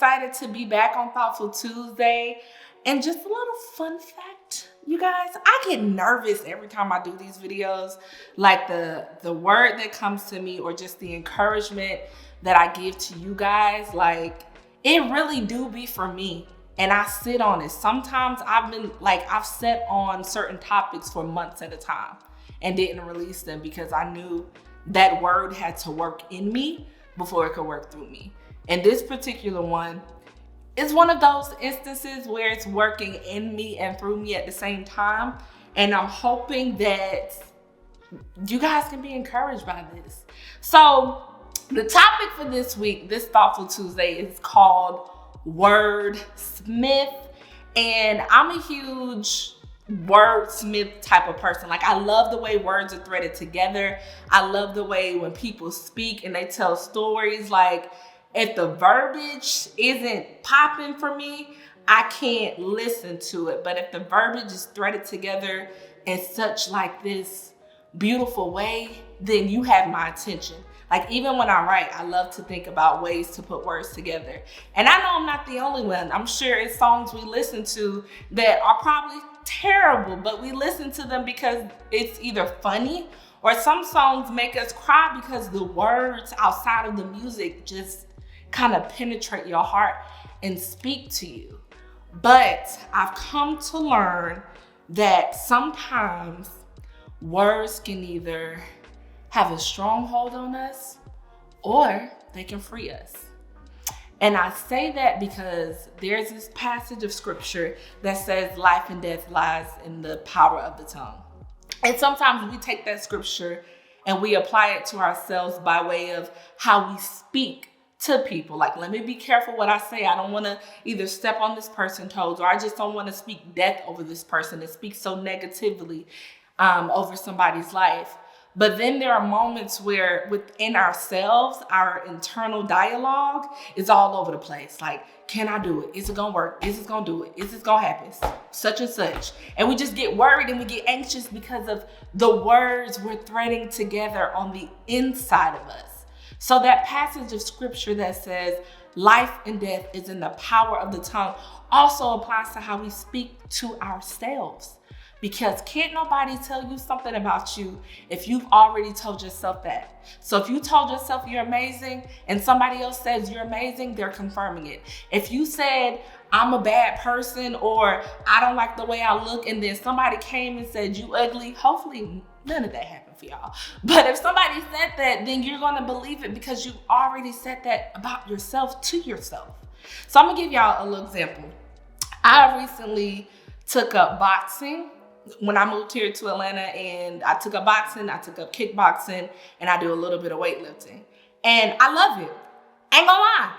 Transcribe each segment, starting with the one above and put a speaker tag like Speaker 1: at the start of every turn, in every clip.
Speaker 1: excited to be back on Thoughtful Tuesday. And just a little fun fact, you guys, I get nervous every time I do these videos. Like the word that comes to me or just the encouragement that I give to you guys, like it really do be for me. And I sit on it. Sometimes I've sat on certain topics for months at a time and didn't release them because I knew that word had to work in me before it could work through me. And this particular one is one of those instances where it's working in me and through me at the same time. And I'm hoping that you guys can be encouraged by this. So the topic for this week, this Thoughtful Tuesday, is called Wordsmith. And I'm a huge wordsmith type of person. Like, I love the way words are threaded together. I love the way when people speak and they tell stories. Like, if the verbiage isn't popping for me, I can't listen to it. But if the verbiage is threaded together in such like this beautiful way, then you have my attention. Like, even when I write, I love to think about ways to put words together. And I know I'm not the only one. I'm sure it's songs we listen to that are probably terrible, but we listen to them because it's either funny, or some songs make us cry because the words outside of the music just kind of penetrate your heart and speak to you. But I've come to learn that sometimes words can either have a stronghold on us or they can free us. And I say that because there's this passage of scripture that says life and death lies in the power of the tongue. And sometimes we take that scripture and we apply it to ourselves by way of how we speak to people. Like, let me be careful what I say. I don't want to either step on this person's toes, or I just don't want to speak death over this person and speak so negatively over somebody's life. But then there are moments where within ourselves, our internal dialogue is all over the place. Like, can I do it? Is it gonna work? Is it gonna do it? Is this gonna happen? Such and such. And we just get worried and we get anxious because of the words we're threading together on the inside of us. So that passage of scripture that says life and death is in the power of the tongue also applies to how we speak to ourselves. Because can't nobody tell you something about you if you've already told yourself that. So if you told yourself you're amazing and somebody else says you're amazing, they're confirming it. If you said, I'm a bad person, or I don't like the way I look, and then somebody came and said you ugly, hopefully none of that happened for y'all. But if somebody said that, then you're gonna believe it because you already said that about yourself to yourself. So I'm gonna give y'all a little example. I recently took up boxing. When I moved here to Atlanta, and I took up boxing, I took up kickboxing, and I do a little bit of weightlifting. And I love it. Ain't gonna lie.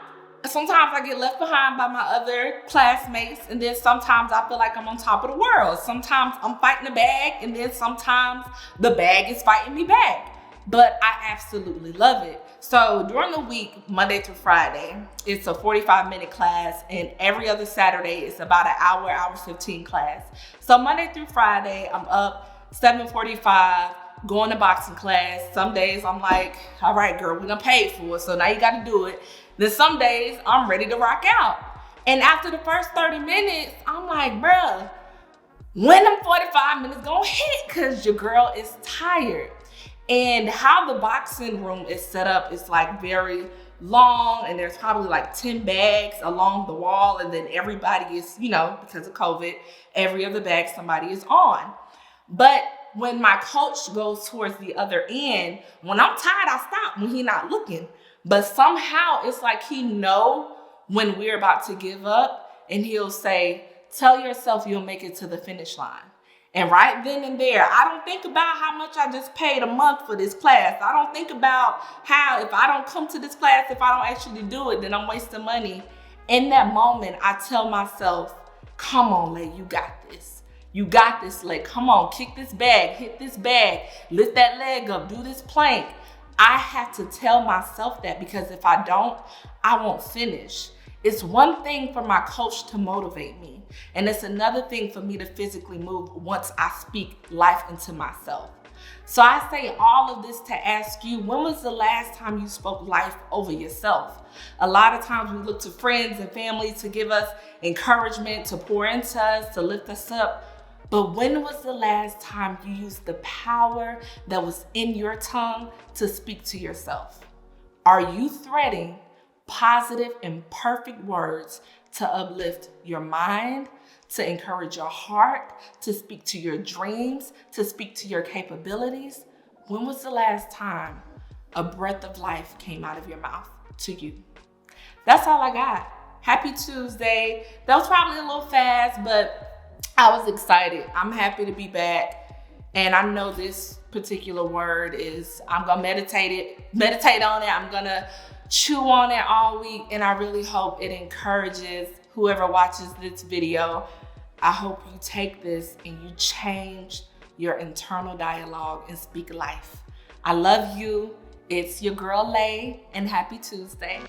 Speaker 1: Sometimes I get left behind by my other classmates, and then sometimes I feel like I'm on top of the world. Sometimes I'm fighting the bag, and then sometimes the bag is fighting me back. But I absolutely love it. So during the week, Monday through Friday, it's a 45-minute class, and every other Saturday it's about an hour 15 class. So Monday through Friday, I'm up 7:45, going to boxing class. Some days I'm like, all right, girl, we done paid for it, so now you got to do it. Then some days I'm ready to rock out. And after the first 30 minutes, I'm like, bruh, when them 45 minutes gonna hit? Because your girl is tired. And how the boxing room is set up is like very long, and there's probably like 10 bags along the wall, and then everybody is, because of COVID, every other bag somebody is on. But when my coach goes towards the other end, when I'm tired, I stop when he's not looking. But somehow it's like he know when we're about to give up, and he'll say, tell yourself you'll make it to the finish line. And right then and there, I don't think about how much I just paid a month for this class. I don't think about how if I don't come to this class, if I don't actually do it, then I'm wasting money. In that moment, I tell myself, come on, Lay, you got this. You got this, Lay. Come on, kick this bag, hit this bag, lift that leg up, do this plank. I have to tell myself that, because if I don't, I won't finish. It's one thing for my coach to motivate me, and it's another thing for me to physically move once I speak life into myself. So I say all of this to ask you, when was the last time you spoke life over yourself? A lot of times we look to friends and family to give us encouragement, to pour into us, to lift us up. But when was the last time you used the power that was in your tongue to speak to yourself? Are you threading positive and perfect words to uplift your mind, to encourage your heart, to speak to your dreams, to speak to your capabilities? When was the last time a breath of life came out of your mouth to you? That's all I got. Happy Tuesday. That was probably a little fast, but I was excited. I'm happy to be back. And I know this particular word is, I'm gonna meditate on it. I'm gonna chew on it all week. And I really hope it encourages whoever watches this video. I hope you take this and you change your internal dialogue and speak life. I love you. It's your girl Lay, and happy Tuesday.